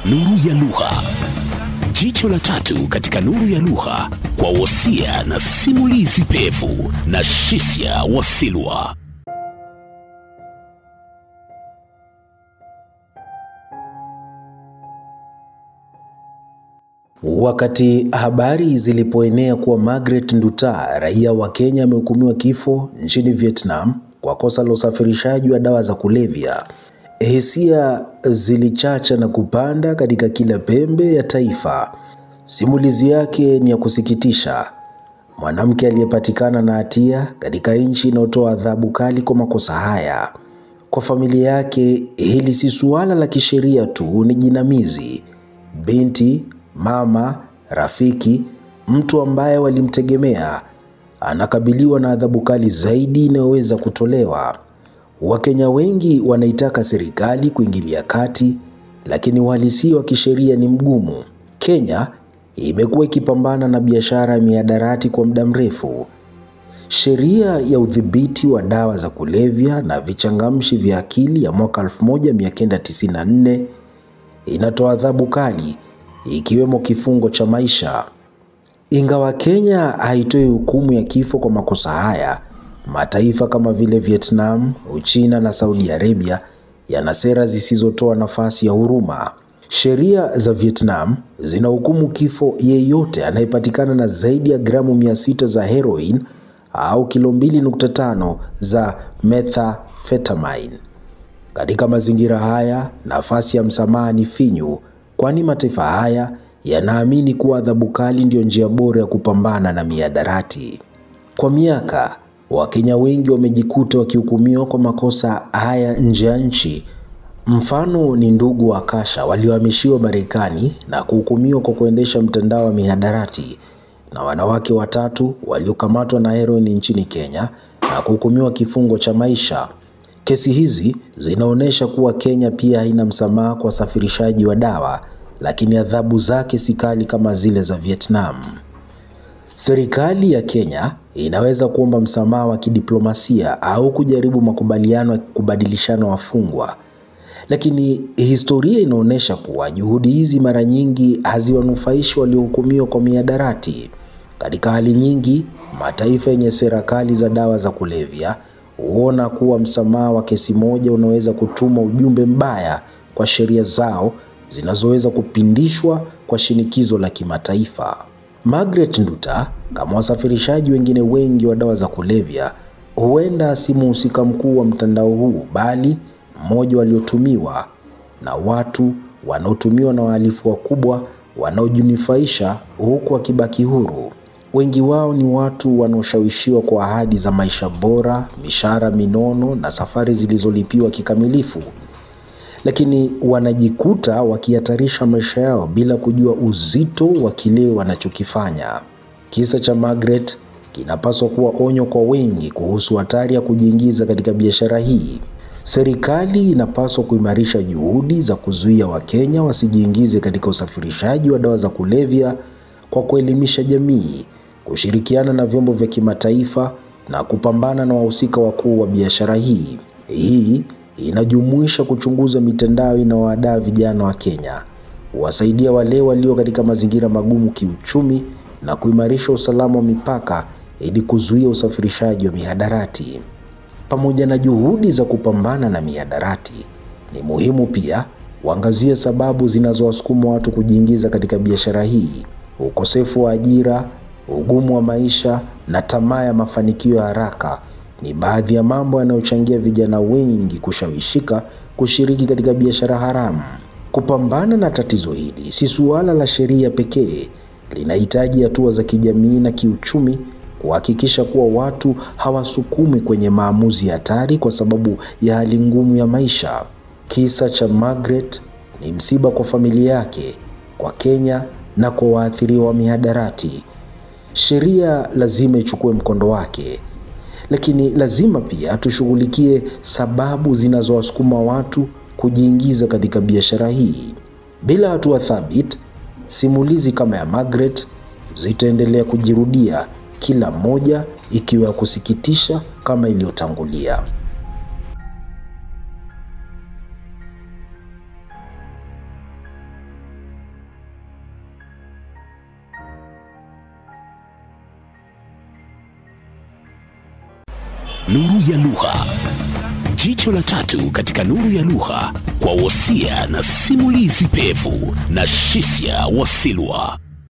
Nuru ya Lugha. Jicho la tatu katika Nuru ya Lugha kwa wosia na simulizi pevu na Shisia Wasilwa. Wakati habari zilipoenea kuwa Margaret Nduta, raia wa Kenya, amehukumiwa kifo nchini Vietnam kwa kosa la usafirishaji wa dawa za kulevya, hisia zilichacha na kupanda katika kila pembe ya taifa. Simulizi yake ni ya kusikitisha. Mwanamke aliyepatikana na hatia katika nchi inayotoa adhabu kali kwa makosa haya. Kwa familia yake, hili si suala la kisheria tu, ni jinamizi. Binti, mama, rafiki, mtu ambaye walimtegemea, anakabiliwa na adhabu kali zaidi inayoweza kutolewa. Wakenya wengi wanaitaka serikali kuingilia kati, lakini uhalisia wa kisheria ni mgumu. Kenya imekuwa ikipambana na biashara ya mihadarati kwa muda mrefu. Sheria ya udhibiti wa dawa za kulevya na vichangamshi vya akili ya mwaka 1994 inatoa adhabu kali, ikiwemo kifungo cha maisha. Ingawa Kenya haitoi hukumu ya kifo kwa makosa haya, mataifa kama vile Vietnam, Uchina na Saudi Arabia yana sera zisizotoa nafasi ya huruma. Sheria za Vietnam zinahukumu kifo yeyote anayepatikana na zaidi ya gramu 600 za heroin au kilo 2.5 za methamphetamine. Katika mazingira haya, nafasi ya msamaha ni finyu, kwani mataifa haya yanaamini kuwa adhabu kali ndio njia bora ya kupambana na mihadarati. Kwa miaka, Wakenya wengi wamejikuta wakihukumiwa kwa makosa haya nje ya nchi. Mfano ni ndugu wa Kasha waliohamishiwa Marekani na kuhukumiwa kwa kuendesha mtandao wa mihadarati, na wanawake watatu waliokamatwa na heroin nchini Kenya na kuhukumiwa kifungo cha maisha. Kesi hizi zinaonesha kuwa Kenya pia haina msamaha kwa safirishaji wa dawa, lakini adhabu zake si kali kama zile za Vietnam. Serikali ya Kenya inaweza kuomba msamaha wa kidiplomasia au kujaribu makubaliano ya kubadilishana wafungwa, lakini historia inaonesha kuwa juhudi hizi mara nyingi haziwanufaishi waliohukumiwa kwa mihadarati. Katika hali nyingi, mataifa yenye serikali za dawa za kulevya huona kuwa msamaha wa kesi moja unaweza kutuma ujumbe mbaya kwa sheria zao zinazoweza kupindishwa kwa shinikizo la kimataifa. Margaret Nduta, kama wasafirishaji wengine wengi wa dawa za kulevya, huenda si mhusika mkuu wa mtandao huu, bali mmoja waliotumiwa na watu wanaotumiwa na wahalifu wakubwa wanaojinufaisha huku wakibaki huru. Wengi wao ni watu wanaoshawishiwa kwa ahadi za maisha bora, mishahara minono na safari zilizolipiwa kikamilifu, lakini wanajikuta wakihatarisha maisha yao bila kujua uzito wa kile wanachokifanya. Kisa cha Margaret kinapaswa kuwa onyo kwa wengi kuhusu hatari ya kujiingiza katika biashara hii. Serikali inapaswa kuimarisha juhudi za kuzuia Wakenya wasijiingize katika usafirishaji wa dawa za kulevya kwa kuelimisha jamii, kushirikiana na vyombo vya kimataifa na kupambana na wahusika wakuu wa biashara hii. Hii inajumuisha kuchunguza mitandao inayowahadaa vijana wa Kenya, kuwasaidia wale walio katika mazingira magumu kiuchumi na kuimarisha usalama wa mipaka ili kuzuia usafirishaji wa mihadarati. Pamoja na juhudi za kupambana na mihadarati, ni muhimu pia kuangazia sababu zinazowasukuma watu kujiingiza katika biashara hii. Ukosefu wa ajira, ugumu wa maisha na tamaa ya mafanikio ya haraka ni baadhi ya mambo yanayochangia vijana wengi kushawishika kushiriki katika biashara haramu. Kupambana na tatizo hili si suala la sheria pekee, linahitaji hatua za kijamii na kiuchumi kuhakikisha kuwa watu hawasukumi kwenye maamuzi hatari kwa sababu ya hali ngumu ya maisha. Kisa cha Margaret ni msiba kwa familia yake, kwa Kenya na kwa waathiriwa wa mihadarati. Sheria lazima ichukue mkondo wake, lakini lazima pia tushughulikie sababu zinazowasukuma watu kujiingiza katika biashara hii. Bila hatua thabiti, simulizi kama ya Margaret zitaendelea kujirudia, kila moja ikiwa ya kusikitisha kama iliyotangulia. Nuru ya Lugha. Jicho la tatu katika Nuru ya Lugha kwa wosia na simulizi pevu na Shisia Wasilwa.